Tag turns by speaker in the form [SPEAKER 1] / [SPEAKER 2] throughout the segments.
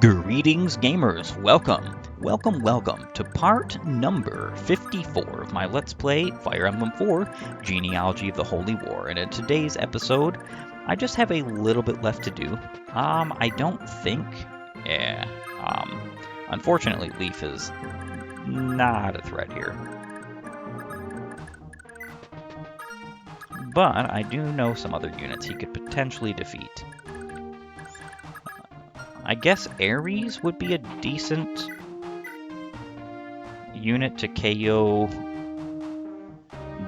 [SPEAKER 1] Greetings, gamers! Welcome to part number 54 of my Let's Play Fire Emblem 4 Genealogy of the Holy War. And in today's episode, I just have a little bit left to do. I don't think. Yeah. Unfortunately, Leaf is not a threat here. But I do know some other units he could potentially defeat. I guess Ares would be a decent unit to KO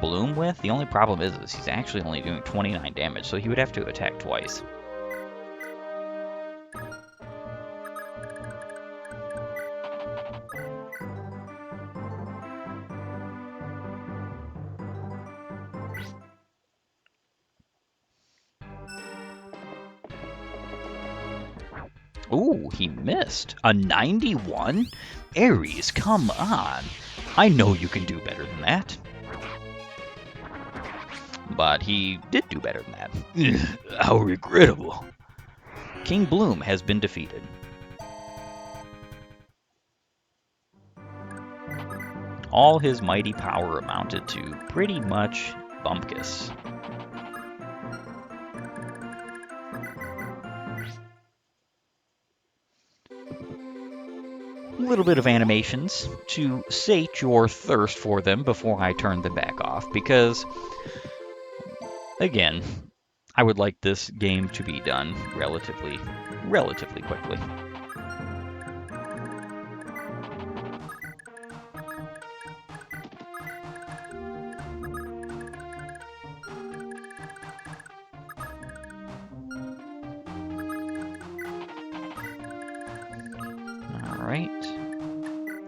[SPEAKER 1] Bloom with. The only problem is he's actually only doing 29 damage, so he would have to attack twice. Ooh, he missed. A 91? Ares, come on. I know you can do better than that. But he did do better than that. How regrettable. King Bloom has been defeated. All his mighty power amounted to pretty much Bumpkus. A little bit of animations to sate your thirst for them before I turn them back off, because, again, I would like this game to be done relatively quickly.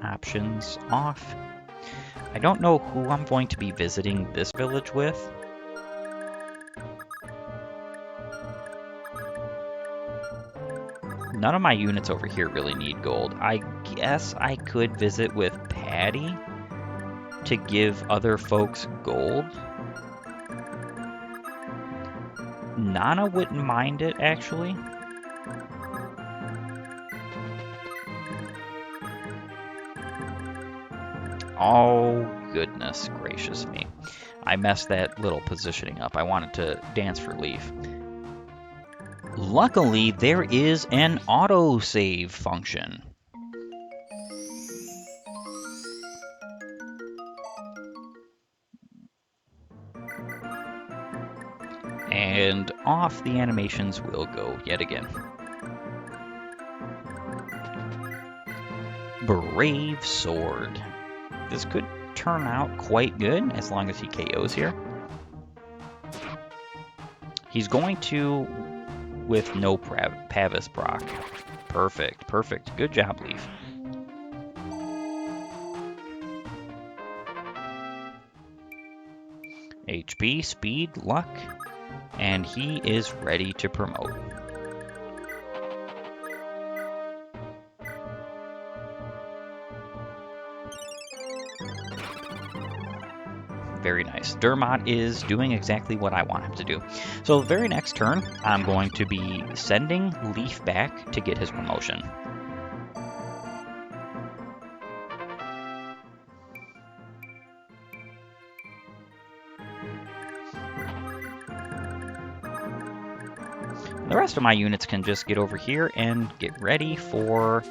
[SPEAKER 1] Options off. I don't know who I'm going to be visiting this village with. None of my units over here really need gold. I guess I could visit with Patty to give other folks gold. Nana wouldn't mind it, actually. Oh, goodness gracious me. I messed that little positioning up. I wanted to dance for Leaf. Luckily, there is an autosave function. And off the animations will go yet again. Brave Sword. This could turn out quite good as long as he KOs here. He's going to with no Pavis proc. Perfect. Good job, Leaf. HP, speed, luck, and he is ready to promote. Very nice. Dermot is doing exactly what I want him to do. So the very next turn, I'm going to be sending Leaf back to get his promotion. The rest of my units can just get over here and get ready for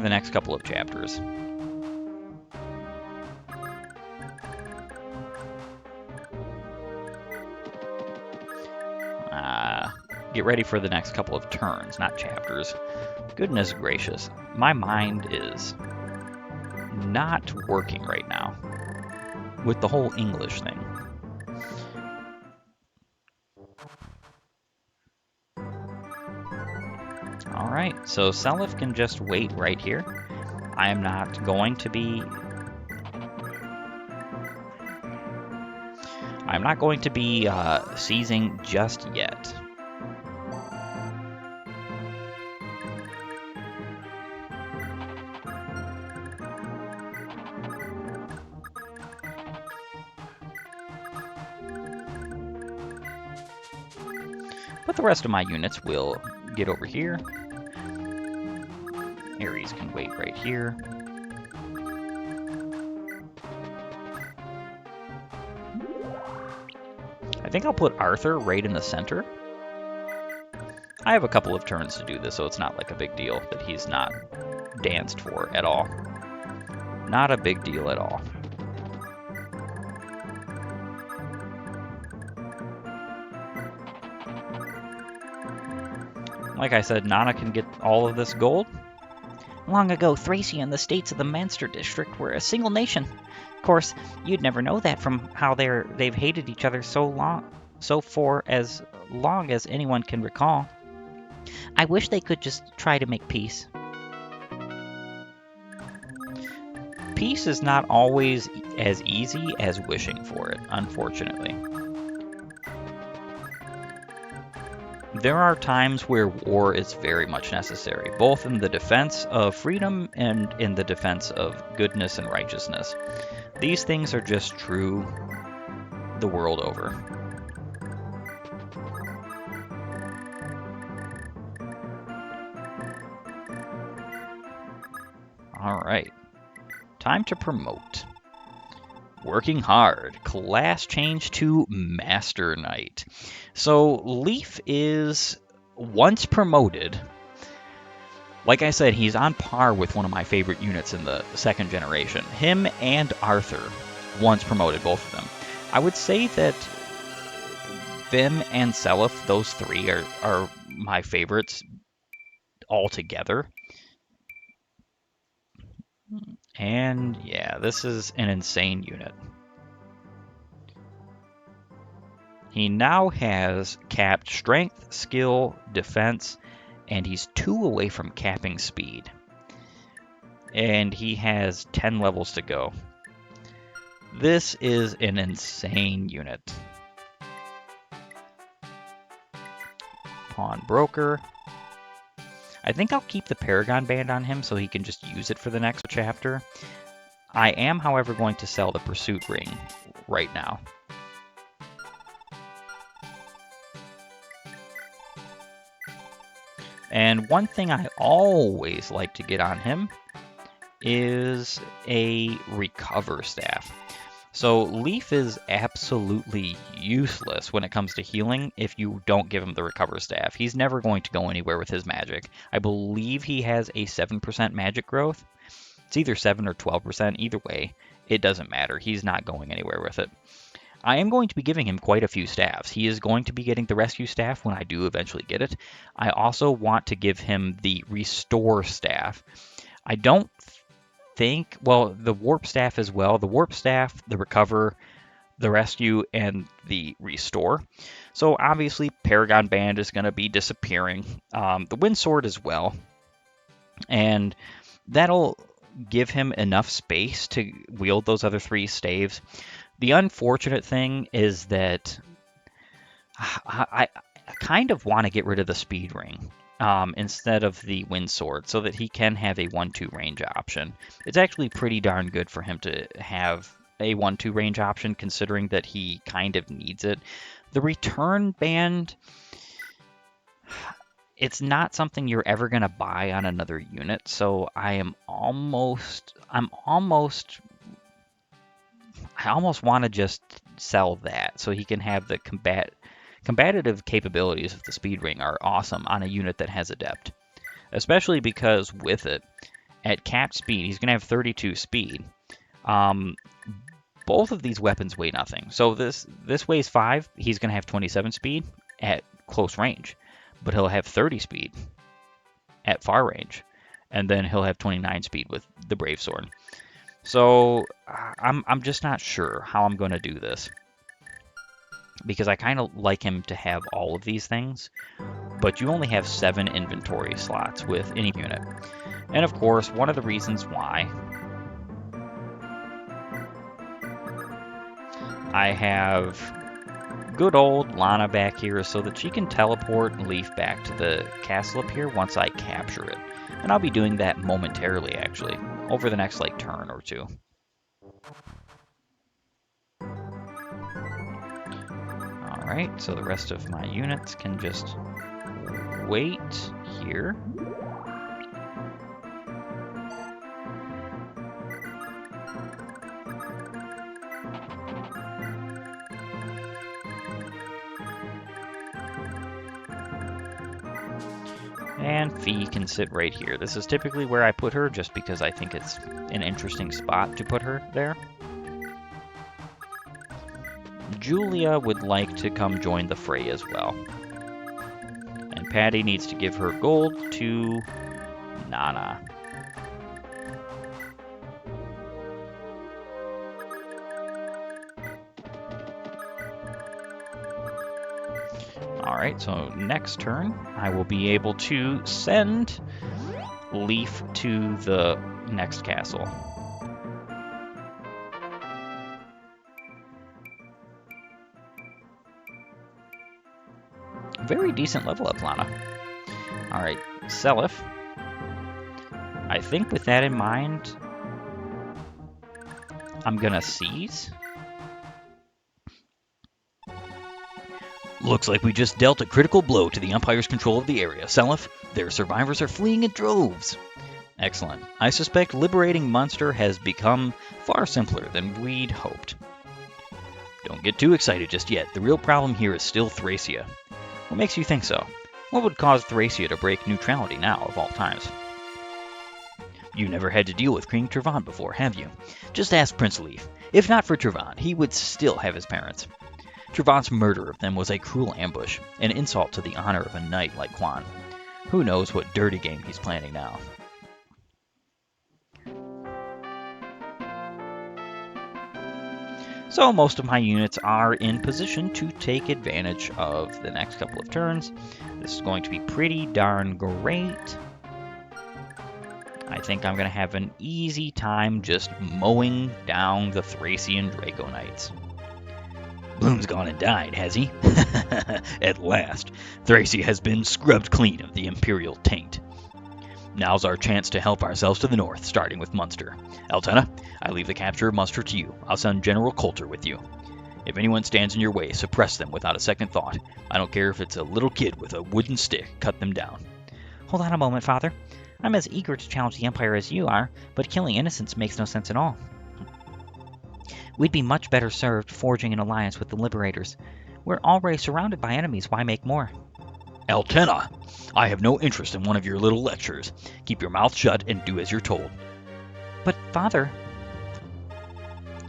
[SPEAKER 1] the next couple of chapters. Get ready for the next couple of turns, not chapters. Goodness gracious, my mind is not working right now with the whole English thing. Alright, so Seliph can just wait right here. I am not going to be... seizing just yet. But the rest of my units will get over here. Ares can wait right here. I think I'll put Arthur right in the center. I have a couple of turns to do this, so it's not like a big deal that he's not danced for at all. Not a big deal at all. Like I said, Nana can get all of this gold.
[SPEAKER 2] Long ago, Thracia and the states of the Munster district were a single nation. Of course, you'd never know that from how they've hated each other so for as long as anyone can recall. I wish they could just try to make peace.
[SPEAKER 1] Peace is not always as easy as wishing for it, unfortunately. There are times where war is very much necessary, both in the defense of freedom and in the defense of goodness and righteousness. These things are just true the world over. All right, time to promote. Working hard. Class change to Master Knight. So Leaf is once promoted. Like I said, he's on par with one of my favorite units in the second generation. Him and Arthur, once promoted, both of them. I would say that Vim and Seliph, those three, are my favorites altogether. And yeah, this is an insane unit. He now has capped strength, skill, defense, and he's 2 away from capping speed. And he has 10 levels to go. This is an insane unit. Pawnbroker. I think I'll keep the Paragon Band on him so he can just use it for the next chapter. I am, however, going to sell the Pursuit Ring right now. And one thing I always like to get on him is a Recover Staff. So Leaf is absolutely useless when it comes to healing if you don't give him the Recover Staff. He's never going to go anywhere with his magic. I believe he has a 7% magic growth. It's either 7 or 12%. Either way, it doesn't matter. He's not going anywhere with it. I am going to be giving him quite a few staffs. He is going to be getting the Rescue Staff when I do eventually get it. I also want to give him the Restore Staff. I don't think, well, the Warp Staff as well. The Warp Staff, the Recover, the Rescue, and the Restore. So obviously Paragon Band is going to be disappearing. The Wind Sword as well. And that'll give him enough space to wield those other 3 staves. The unfortunate thing is that I kind of want to get rid of the Speed Ring instead of the Wind Sword so that he can have a 1-2 range option. It's actually pretty darn good for him to have a 1-2 range option considering that he kind of needs it. The Return Band, it's not something you're ever going to buy on another unit, so I almost want to just sell that so he can have the combative capabilities of the Speed Ring are awesome on a unit that has Adept. Especially because with it, at capped speed, he's going to have 32 speed. Both of these weapons weigh nothing. So this weighs 5, he's going to have 27 speed at close range. But he'll have 30 speed at far range. And then he'll have 29 speed with the Brave Sword. So I'm just not sure how I'm going to do this. Because I kind of like him to have all of these things. But you only have 7 inventory slots with any unit. And of course, one of the reasons why I have good old Lana back here is so that she can teleport Leaf back to the castle up here once I capture it. And I'll be doing that momentarily, actually, over the next, turn or two. Alright, so the rest of my units can just wait here. And Fee can sit right here. This is typically where I put her, just because I think it's an interesting spot to put her there. Julia would like to come join the fray as well. And Patty needs to give her gold to Nana. Alright, so next turn, I will be able to send Leaf to the next castle. Very decent level up, Lana. Alright, Seliph. I think with that in mind, I'm gonna seize. Looks like we just dealt a critical blow to the Empire's control of the area. Seliph, their survivors are fleeing in droves. Excellent. I suspect liberating Munster has become far simpler than we'd hoped. Don't get too excited just yet. The real problem here is still Thracia. What makes you think so? What would cause Thracia to break neutrality now, of all times? You never had to deal with King Trevant before, have you? Just ask Prince Leaf. If not for Trevant, he would still have his parents. Trevant's murder of them was a cruel ambush, an insult to the honor of a knight like Quan. Who knows what dirty game he's planning now? So most of my units are in position to take advantage of the next couple of turns. This is going to be pretty darn great. I think I'm going to have an easy time just mowing down the Thracian Draco Knights. Bloom's gone and died, has he? At last, Thracia has been scrubbed clean of the Imperial taint. Now's our chance to help ourselves to the north, starting with Munster. Altena, I leave the capture of Munster to you. I'll send General Coulter with you. If anyone stands in your way, suppress them without a second thought. I don't care if it's a little kid with a wooden stick. Cut them down.
[SPEAKER 2] Hold on a moment, Father. I'm as eager to challenge the Empire as you are, but killing innocents makes no sense at all. We'd be much better served forging an alliance with the Liberators. We're already surrounded by enemies. Why make more?
[SPEAKER 1] Altena, I have no interest in one of your little lectures. Keep your mouth shut and do as you're told.
[SPEAKER 2] But, Father...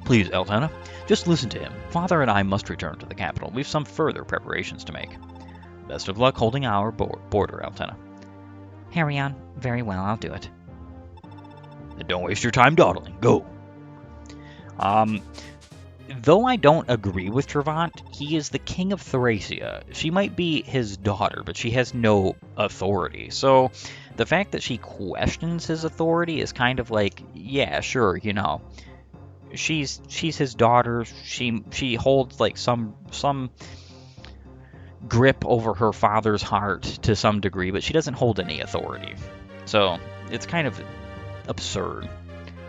[SPEAKER 1] Please, Altena, just listen to him. Father and I must return to the capital. We've some further preparations to make. Best of luck holding our border, Altena.
[SPEAKER 2] Harry on. Very well, I'll do it.
[SPEAKER 1] Then don't waste your time dawdling. Go. Though I don't agree with Trevant, he is the king of Thracia. She might be his daughter, but she has no authority. So the fact that she questions his authority is kind of like, yeah, sure, you know, she's his daughter. She holds like some grip over her father's heart to some degree, but she doesn't hold any authority. So it's kind of absurd.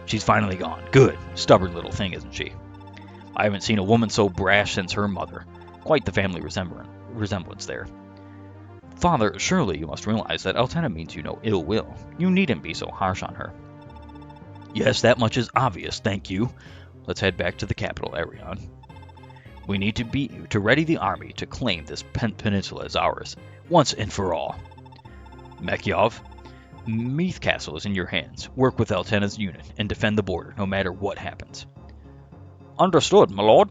[SPEAKER 1] She's finally gone. Good. Stubborn little thing, isn't she? I haven't seen a woman so brash since her mother. Quite the family resemblance there. Father, surely you must realize that Altena means you no ill will. You needn't be so harsh on her. Yes, that much is obvious, thank you. Let's head back to the capital, Arion. We need to ready the army to claim this peninsula as ours, once and for all. Mekyov, Meath Castle is in your hands. Work with Altena's unit and defend the border, no matter what happens. Understood, my lord.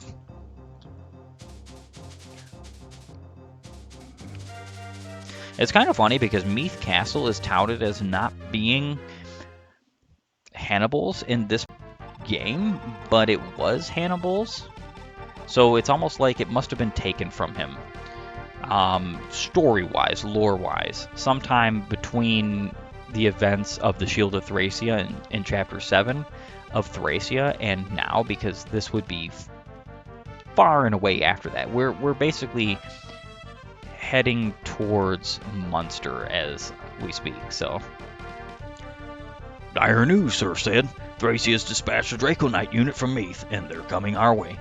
[SPEAKER 1] It's kind of funny because Meath Castle is touted as not being Hannibal's in this game, but it was Hannibal's. So it's almost like it must have been taken from him. Story-wise, lore-wise, sometime between the events of the Shield of Thracia in Chapter 7 of Thracia and now, because this would be far and away after that. We're basically heading towards Munster as we speak, so... Dire news, Sir said. Thracia has dispatched a Draco Knight unit from Meath, and they're coming our way.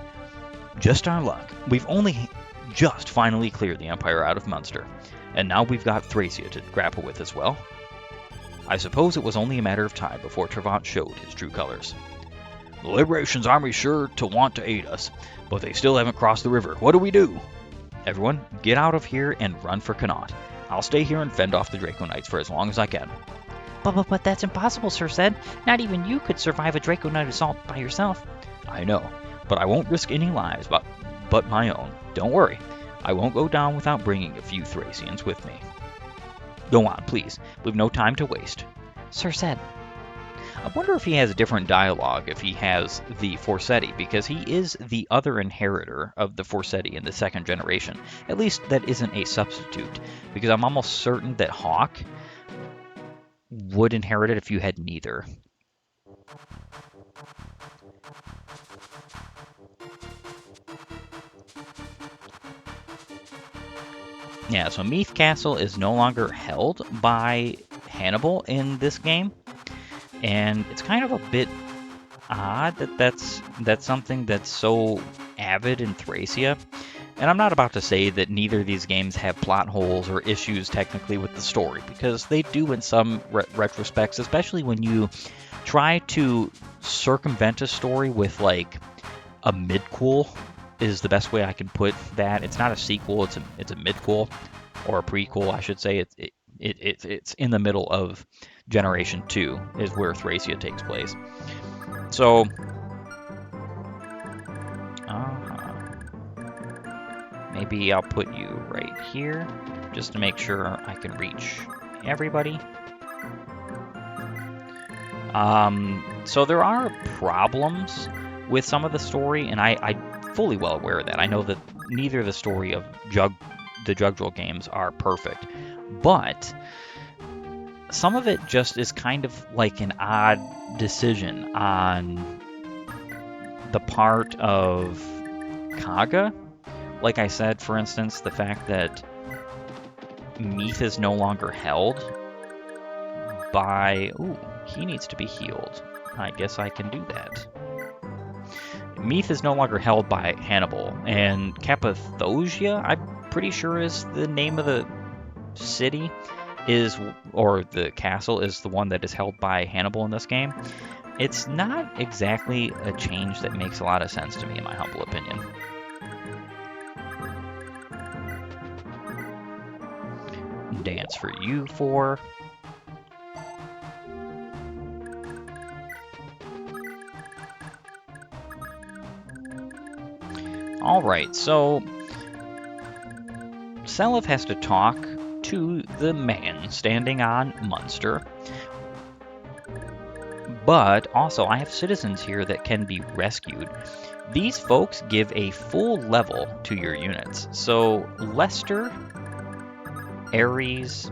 [SPEAKER 1] Just our luck. We've only just finally cleared the Empire out of Munster, and now we've got Thracia to grapple with as well. I suppose it was only a matter of time before Trevant showed his true colors. The Liberation's army's sure to want to aid us, but they still haven't crossed the river. What do we do? Everyone, get out of here and run for Connaught. I'll stay here and fend off the Draco Knights for as long as I can.
[SPEAKER 2] But that's impossible, Sir Zed. Not even you could survive a Draco Knight assault by yourself.
[SPEAKER 1] I know, but I won't risk any lives but my own. Don't worry, I won't go down without bringing a few Thracians with me. Go on, please. We've no time to waste.
[SPEAKER 2] Sir Zed.
[SPEAKER 1] I wonder if he has a different dialogue if he has the Forsetti, because he is the other inheritor of the Forsetti in the second generation. At least that isn't a substitute, because I'm almost certain that Hawk would inherit it if you had neither. Yeah, so Meath Castle is no longer held by Hannibal in this game, and it's kind of a bit odd that that's something that's so avid in Thracia. And I'm not about to say that neither of these games have plot holes or issues technically with the story, because they do in some retrospects, especially when you try to circumvent a story with like a midquel is the best way I can put that. It's not a sequel, it's a midquel, or a prequel, I should say. It's in the middle of Generation 2 is where Thracia takes place. So, maybe I'll put you right here, just to make sure I can reach everybody. So there are problems with some of the story, and I'm fully well aware of that. I know that neither the story of the Jugdral games are perfect, but some of it just is kind of like an odd decision on the part of Kaga. Like I said, for instance, the fact that Meath is no longer held by... Ooh, he needs to be healed. I guess I can do that. Meath is no longer held by Hannibal, and Cappadocia, I'm pretty sure is the name of the city, or the castle, is the one that is held by Hannibal in this game. It's not exactly a change that makes a lot of sense to me, in my humble opinion. Dance for you 4. Alright, so Seliph has to talk to the man standing on Munster. But also, I have citizens here that can be rescued. These folks give a full level to your units. So Leicester, Ares,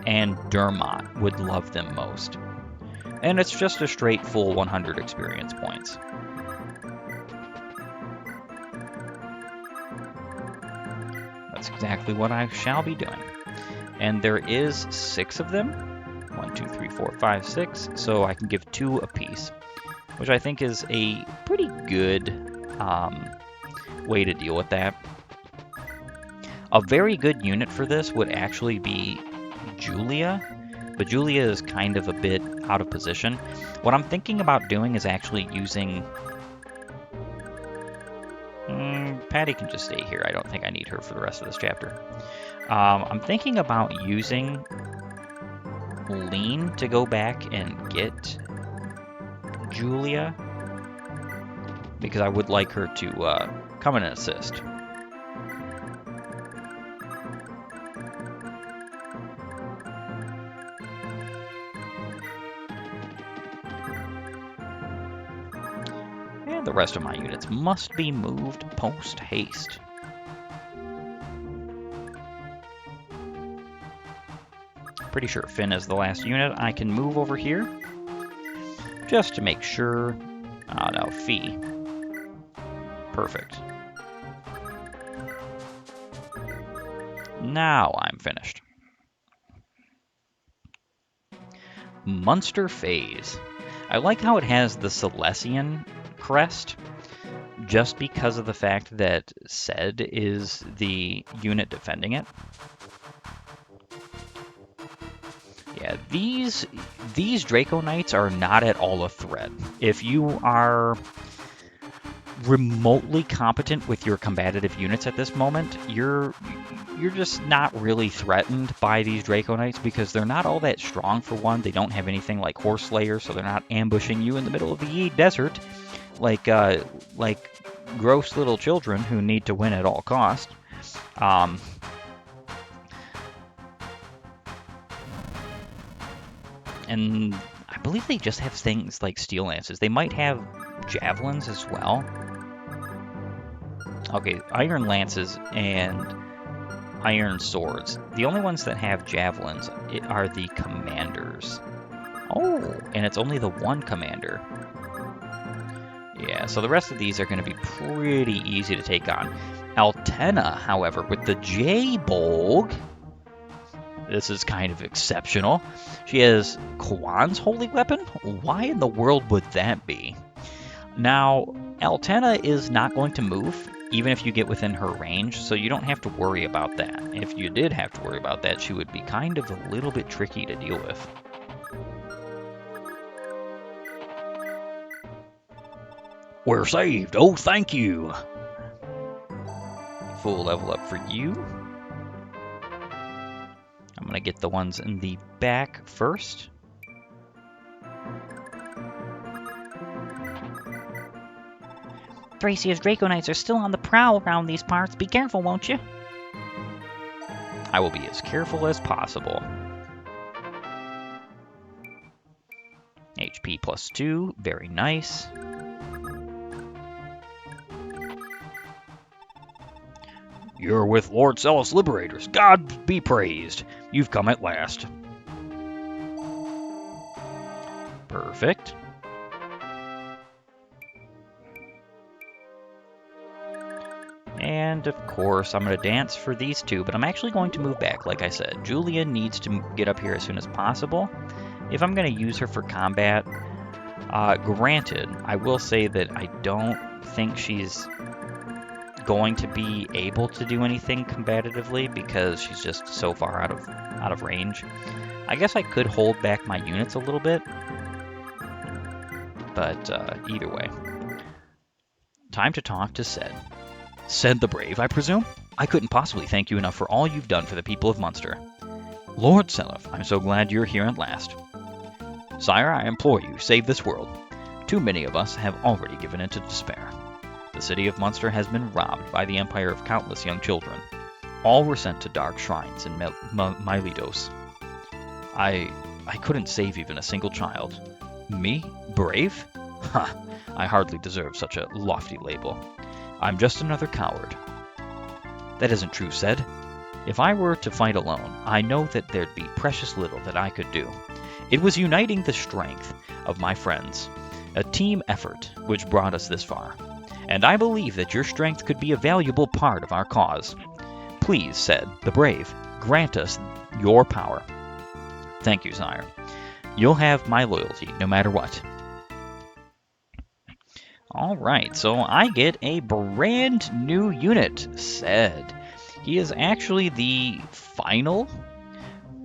[SPEAKER 1] and Dermot would love them most. And it's just a straight full 100 experience points. That's exactly what I shall be doing. And there is 6 of them. 1, 2, 3, 4, 5, 6. So I can give 2 apiece, which I think is a pretty good way to deal with that. A very good unit for this would actually be Julia, but Julia is kind of a bit out of position. What I'm thinking about doing is actually using... Patty can just stay here. I don't think I need her for the rest of this chapter. I'm thinking about using Lean to go back and get Julia, because I would like her to come and assist. And the rest of my units must be moved post-haste. Pretty sure Finn is the last unit I can move over here, just to make sure. Oh no, Fee. Perfect. Now I'm finished. Munster phase. I like how it has the Silesian crest, just because of the fact that Sed is the unit defending it. Yeah, these Draco Knights are not at all a threat. If you are remotely competent with your combative units at this moment, you're just not really threatened by these Draco Knights because they're not all that strong. For one, they don't have anything like Horse Slayer, so they're not ambushing you in the middle of the Yi Desert like gross little children who need to win at all cost. And I believe they just have things like Steel Lances. They might have Javelins as well. Okay, Iron Lances and Iron Swords. The only ones that have Javelins are the Commanders. Oh, and it's only the one Commander. Yeah, so the rest of these are going to be pretty easy to take on. Altena, however, with the J-Bolg, this is kind of exceptional. She has Kwan's Holy Weapon? Why in the world would that be? Now, Altena is not going to move, even if you get within her range, so you don't have to worry about that. If you did have to worry about that, she would be kind of a little bit tricky to deal with. We're saved! Oh, thank you! Full level up for you. I'm going to get the ones in the back first.
[SPEAKER 2] Thracia's Draco Knights are still on the prowl around these parts. Be careful, won't you?
[SPEAKER 1] I will be as careful as possible. HP +2, very nice. You're with Lord Celis Liberators. God be praised. You've come at last. Perfect. And, of course, I'm going to dance for these two, but I'm actually going to move back, like I said. Julian needs to get up here as soon as possible. If I'm going to use her for combat, granted, I will say that I don't think she's going to be able to do anything combatively because she's just so far out of range. I guess I could hold back my units a little bit, but either way. Time to talk to Sed. Sed the Brave, I presume? I couldn't possibly thank you enough for all you've done for the people of Munster. Lord Celis, I'm so glad you're here at last. Sire, I implore you, save this world. Too many of us have already given into despair. The city of Munster has been robbed by the empire of countless young children. All were sent to dark shrines in Miletos. I couldn't save even a single child. Me? Brave? Ha! I hardly deserve such a lofty label. I'm just another coward. That isn't true, Sed. If I were to fight alone, I know that there'd be precious little that I could do. It was uniting the strength of my friends, a team effort, which brought us this far. And I believe that your strength could be a valuable part of our cause. Please, Sed the Brave, grant us your power. Thank you, sire. You'll have my loyalty, no matter what. Alright, so I get a brand new unit, Sed. He is actually the final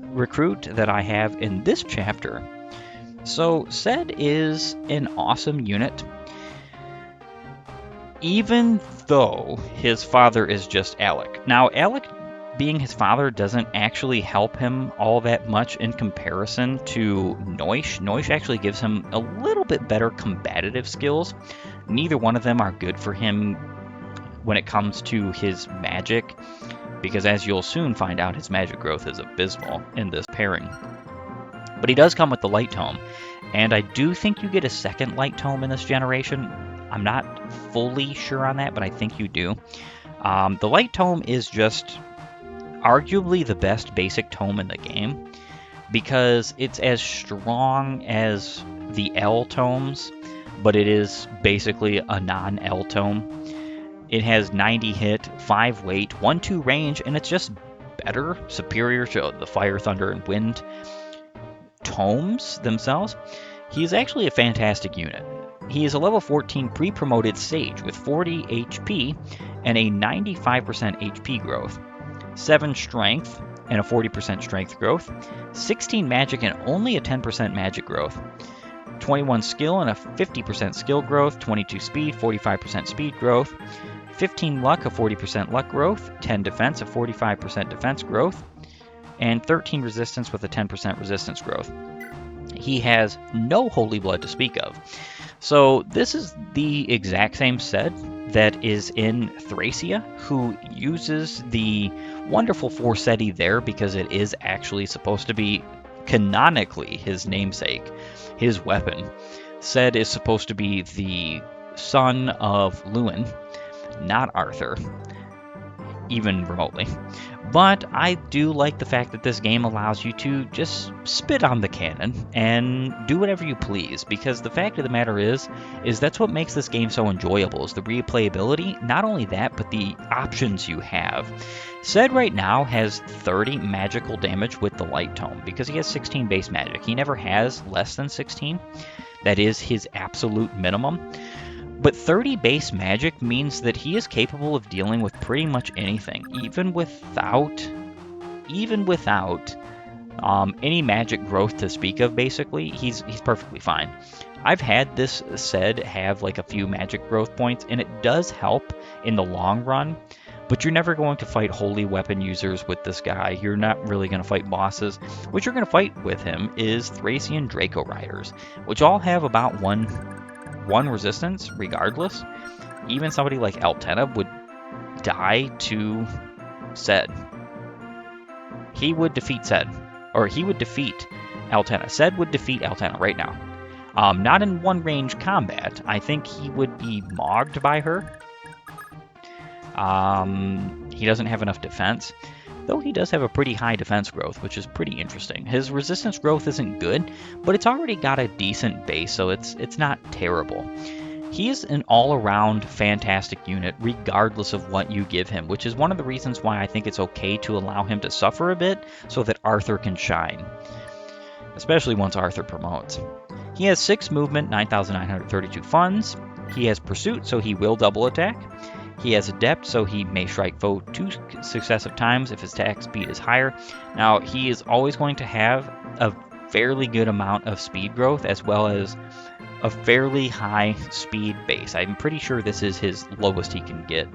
[SPEAKER 1] recruit that I have in this chapter. So, Sed is an awesome unit. Even though his father is just Alec. Now, Alec being his father doesn't actually help him all that much in comparison to Noish. Noish actually gives him a little bit better combative skills. Neither one of them are good for him when it comes to his magic, because as you'll soon find out, his magic growth is abysmal in this pairing. But he does come with the Light Tome, and I do think you get a second Light Tome in this generation. I'm not fully sure on that, but I think you do. The Light Tome is just arguably the best basic tome in the game, because it's as strong as the L tomes, but it is basically a non-L tome. It has 90 hit, 5 weight, 1-2 range, and it's just better, superior to the Fire, Thunder, and Wind tomes themselves. He's actually a fantastic unit. He is a level 14 pre-promoted sage with 40 HP and a 95% HP growth, 7 strength and a 40% strength growth, 16 magic and only a 10% magic growth, 21 skill and a 50% skill growth, 22 speed, 45% speed growth, 15 luck, a 40% luck growth, 10 defense, a 45% defense growth, and 13 resistance with a 10% resistance growth. He has no holy blood to speak of. So this is the exact same Sed that is in Thracia, who uses the wonderful Forseti there because it is actually supposed to be canonically his namesake, his weapon. Sed is supposed to be the son of Lewin, not Arthur, even remotely. But I do like the fact that this game allows you to just spit on the canon and do whatever you please, because the fact of the matter is that's what makes this game so enjoyable, is the replayability. Not only that, but the options you have. Sed right now has 30 magical damage with the Light Tome, because he has 16 base magic. He never has less than 16. That is his absolute minimum. But 30 base magic means that he is capable of dealing with pretty much anything, even without any magic growth to speak of. Basically, he's perfectly fine. I've had this Sed have like a few magic growth points, and it does help in the long run. But you're never going to fight holy weapon users with this guy. You're not really going to fight bosses. What you're going to fight with him is Thracian Draco Riders, which all have about one resistance regardless. Even somebody like Altena would die to Sed. He would defeat Sed, or he would defeat Altena. Sed would defeat Altena right now. Not in one range combat. I think he would be mogged by her. He doesn't have enough defense, though he does have a pretty high defense growth, which is pretty interesting. His resistance growth isn't good, but it's already got a decent base, so it's not terrible. He is an all-around fantastic unit, regardless of what you give him, which is one of the reasons why I think it's okay to allow him to suffer a bit so that Arthur can shine, especially once Arthur promotes. He has 6 movement, 9,932 funds. He has pursuit, so he will double attack. He has adept, so he may strike foe 2 successive times if his attack speed is higher. Now, he is always going to have a fairly good amount of speed growth, as well as a fairly high speed base. I'm pretty sure this is his lowest he can get.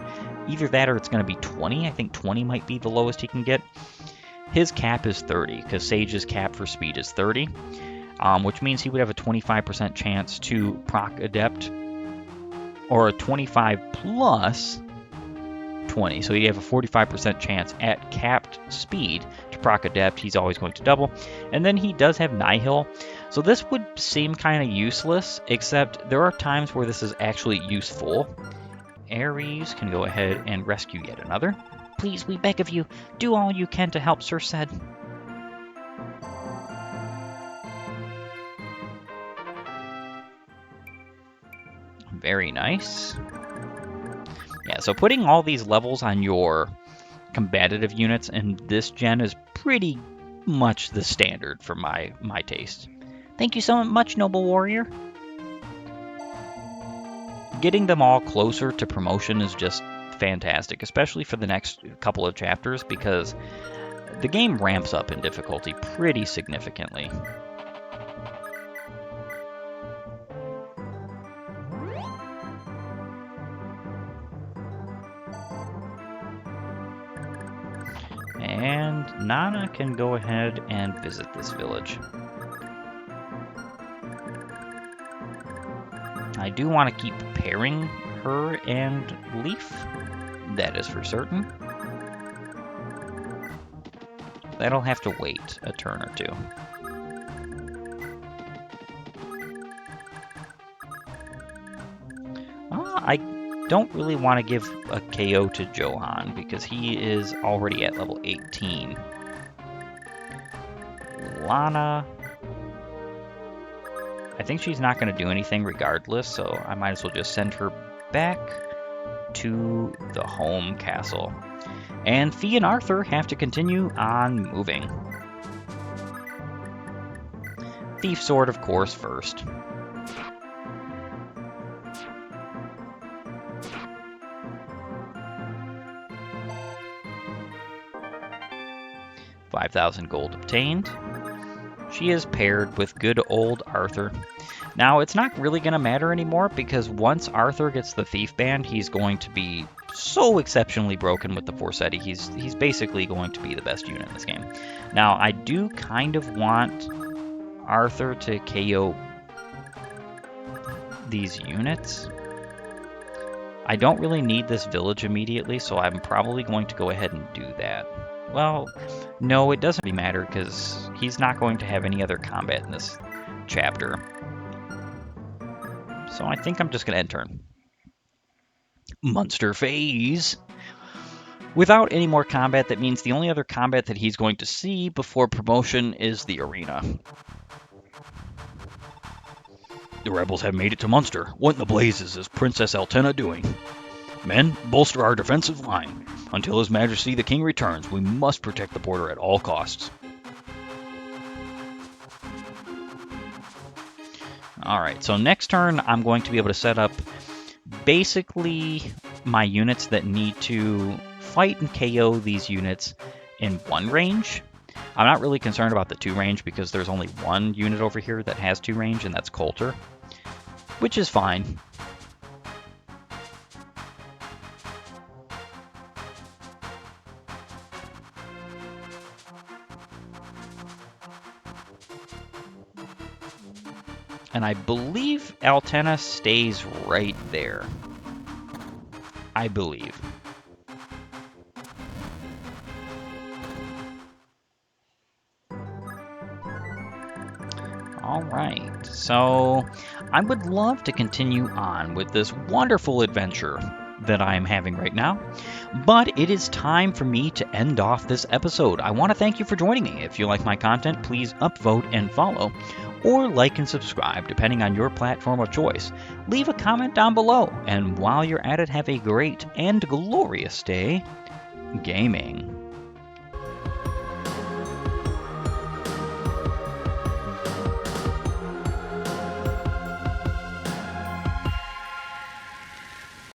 [SPEAKER 1] Either that or it's going to be 20. I think 20 might be the lowest he can get. His cap is 30, because Sage's cap for speed is 30, which means he would have a 25% chance to proc adept, or a 25 plus 20. So you have a 45% chance at capped speed to proc adept. He's always going to double. And then he does have Nihil. So this would seem kind of useless, except there are times where this is actually useful. Ares can go ahead and rescue yet another.
[SPEAKER 2] Please, we beg of you, do all you can to help Sir Sed.
[SPEAKER 1] Very nice. Yeah, so putting all these levels on your combative units in this gen is pretty much the standard for my taste.
[SPEAKER 2] Thank you so much, noble warrior.
[SPEAKER 1] Getting them all closer to promotion is just fantastic, especially for the next couple of chapters, because the game ramps up in difficulty pretty significantly. And Nana can go ahead and visit this village. I do want to keep pairing her and Leaf. That is for certain. That'll have to wait a turn or two. I don't really want to give a KO to Johan because he is already at level 18. Lana, I think she's not going to do anything regardless, so I might as well just send her back to the home castle. And Fee and Arthur have to continue on moving. Thief Sword, of course, first. 5,000 gold obtained. She is paired with good old Arthur. Now, it's not really going to matter anymore because once Arthur gets the Thief Band, he's going to be so exceptionally broken with the Forseti. He's basically going to be the best unit in this game. Now, I do kind of want Arthur to KO these units. I don't really need this village immediately, so I'm probably going to go ahead and do that. Well, no, it doesn't really matter because he's not going to have any other combat in this chapter. So I think I'm just going to end turn. Munster phase. Without any more combat, that means the only other combat that he's going to see before promotion is the arena. The rebels have made it to Munster. What in the blazes is Princess Altena doing? Men, bolster our defensive line. Until His Majesty the King returns, we must protect the border at all costs. Alright, so next turn I'm going to be able to set up basically my units that need to fight and KO these units in one range. I'm not really concerned about the 2 range because there's only one unit over here that has 2 range, and that's Coulter, which is fine. And I believe Altena stays right there. I believe. Alright, so I would love to continue on with this wonderful adventure that I'm having right now, but it is time for me to end off this episode. I want to thank you for joining me. If you like my content, please upvote and follow, or like and subscribe, depending on your platform of choice. Leave a comment down below, and while you're at it, have a great and glorious day gaming.